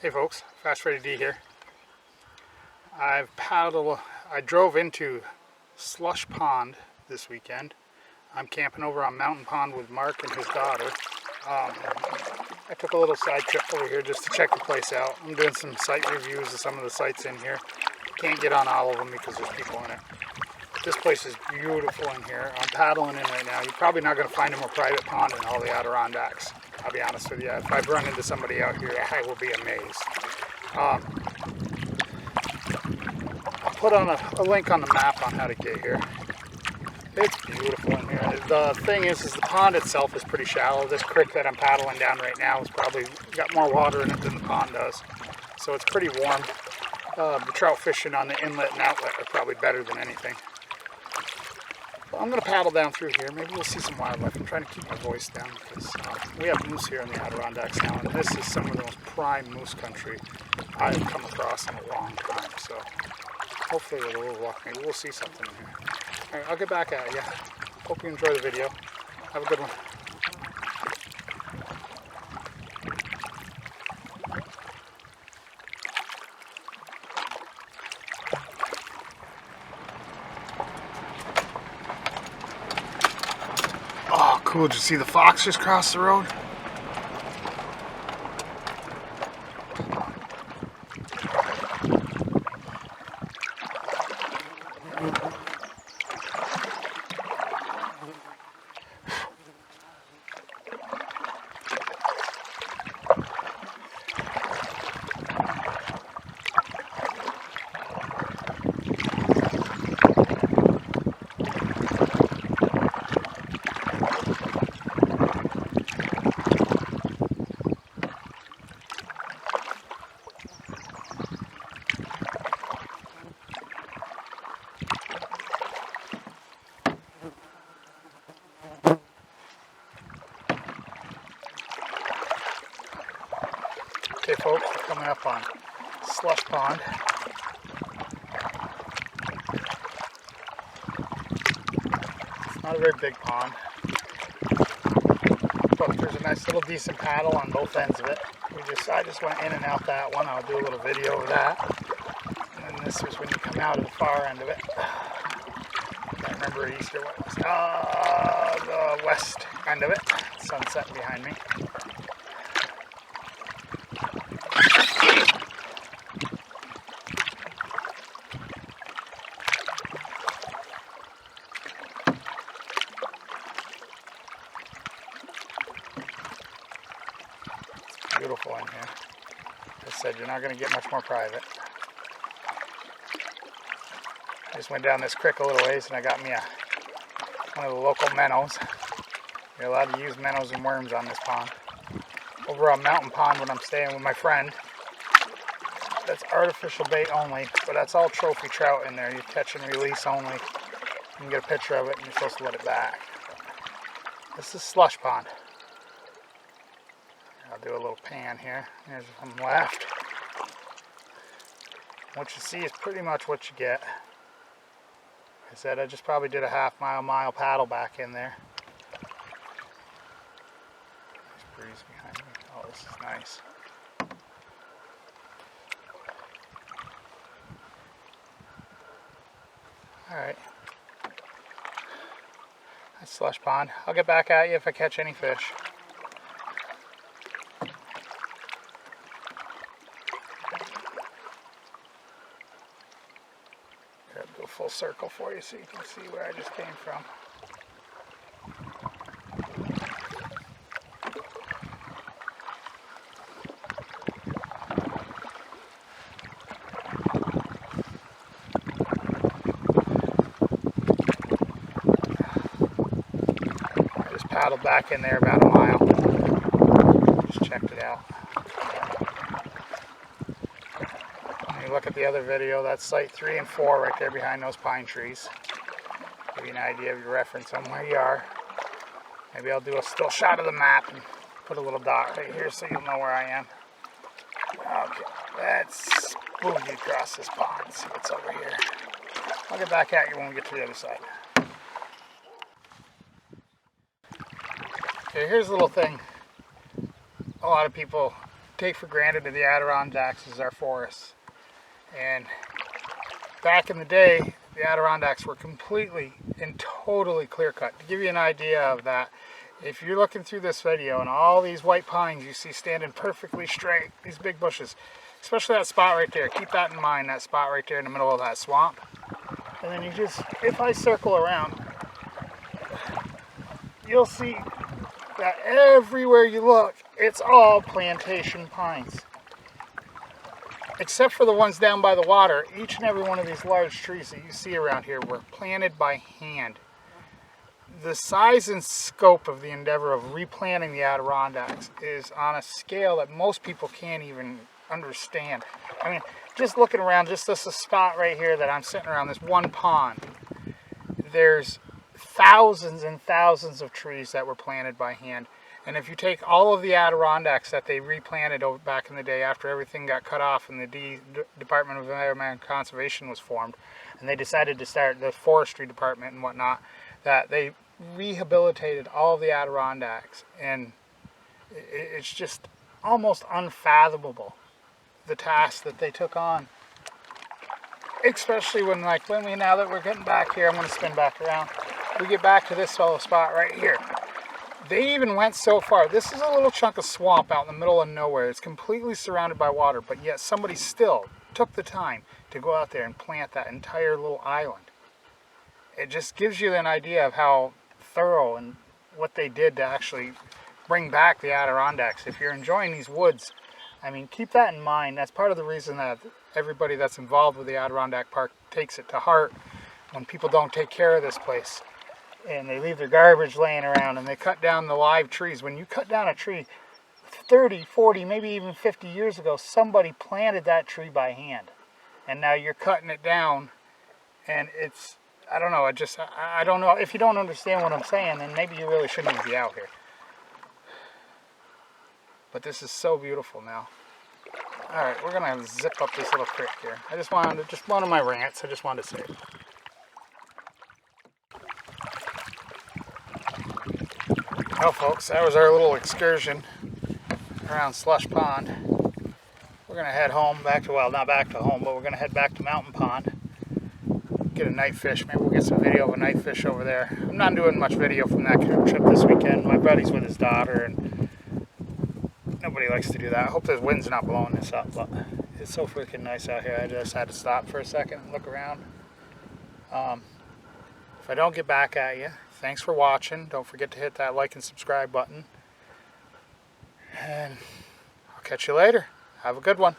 Hey folks, Fast Freddy D here. I drove into Slush Pond this weekend. I'm camping over on Mountain Pond with Mark and his daughter. I took a little side trip over here just to check the place out. I'm doing some site reviews of some of the sites in here. Can't get on all of them because there's people in it. But this place is beautiful in here. I'm paddling in right now. You're probably not going to find a more private pond in all the Adirondacks. I'll be honest with you. If I run into somebody out here, I will be amazed. I'll put on a link on the map on how to get here. It's beautiful in here. The thing is the pond itself is pretty shallow. This creek that I'm paddling down right now has probably got more water in it than the pond does. So it's pretty warm. The trout fishing on the inlet and outlet are probably better than anything. Well, I'm going to paddle down through here. Maybe we'll see some wildlife. I'm trying to keep my voice down because we have moose here in the Adirondacks now, and this is some of the most prime moose country I've come across in a long time. So hopefully it will walk. Maybe we'll see something in here. All right, I'll get back at you. Hope you enjoy the video. Have a good one. Oh, cool. Did you see the fox just cross the road? Okay folks, we're coming up on Slush Pond. It's not a very big pond, but there's a nice little decent paddle on both ends of it. I just went in and out that one. I'll do a little video of that. And then this is when you come out of the far end of it. I can't remember east or west. The west end of it. Sunset behind me. Beautiful in here. Like I said, you're not going to get much more private. I just went down this creek a little ways and I got me one of the local minnows. You're allowed to use minnows and worms on this pond. Over on Mountain Pond when I'm staying with my friend, that's artificial bait only, but that's all trophy trout in there. You catch and release only. You can get a picture of it and you're supposed to let it back. This is Slush Pond. I'll do a little pan here. Here's from left. What you see is pretty much what you get. Like I said, I just probably did a half-mile paddle back in there. Nice breeze behind me. Oh, this is nice. Alright. That's Slush Pond. I'll get back at you if I catch any fish. Do a full circle for you so you can see where I just came from. I just paddled back in there about a mile. Just checked it out. Look at the other video, that's site 3 and 4 right there behind those pine trees. Give you an idea of your reference on where you are. Maybe I'll do a still shot of the map and put a little dot right here so you'll know where I am. Okay, let's move you across this pond, see what's over here. I'll get back at you when we get to the other side. Okay, here's a little thing a lot of people take for granted in the Adirondacks is our forests. And back in the day, the Adirondacks were completely and totally clear cut. To give you an idea of that, if you're looking through this video and all these white pines you see standing perfectly straight, these big bushes, especially that spot right there, keep that in mind, that spot right there in the middle of that swamp. And then you just, if I circle around, you'll see that everywhere you look, it's all plantation pines. Except for the ones down by the water, each and every one of these large trees that you see around here were planted by hand. The size and scope of the endeavor of replanting the Adirondacks is on a scale that most people can't even understand. I mean, just looking around, just this spot right here that I'm sitting around, this one pond, there's thousands and thousands of trees that were planted by hand. And if you take all of the Adirondacks that they replanted back in the day after everything got cut off and the Department of Environment and Conservation was formed, and they decided to start the forestry department and whatnot, that they rehabilitated all of the Adirondacks. And it's just almost unfathomable, the task that they took on. Especially when we, now that we're getting back here, I'm going to spin back around, we get back to this fellow spot right here. They even went so far. This is a little chunk of swamp out in the middle of nowhere. It's completely surrounded by water, but yet somebody still took the time to go out there and plant that entire little island. It just gives you an idea of how thorough and what they did to actually bring back the Adirondacks. If you're enjoying these woods, I mean, keep that in mind. That's part of the reason that everybody that's involved with the Adirondack Park takes it to heart when people don't take care of this place. And they leave their garbage laying around and they cut down the live trees. When you cut down a tree 30, 40, maybe even 50 years ago, somebody planted that tree by hand. And now you're cutting it down and it's, I don't know, I don't know. If you don't understand what I'm saying, then maybe you really shouldn't even be out here. But this is so beautiful now. Alright, we're going to zip up this little creek here. Just one of my rants, I just wanted to say it. Well folks, that was our little excursion around Slush Pond. We're going to head home, well, not back to home, but we're going to head back to Mountain Pond. Get a night fish. Maybe we'll get some video of a night fish over there. I'm not doing much video from that trip this weekend. My buddy's with his daughter and nobody likes to do that. I hope the wind's not blowing this up, but it's so freaking nice out here. I just had to stop for a second and look around. If I don't get back at you, thanks for watching. Don't forget to hit that like and subscribe button. And I'll catch you later. Have a good one.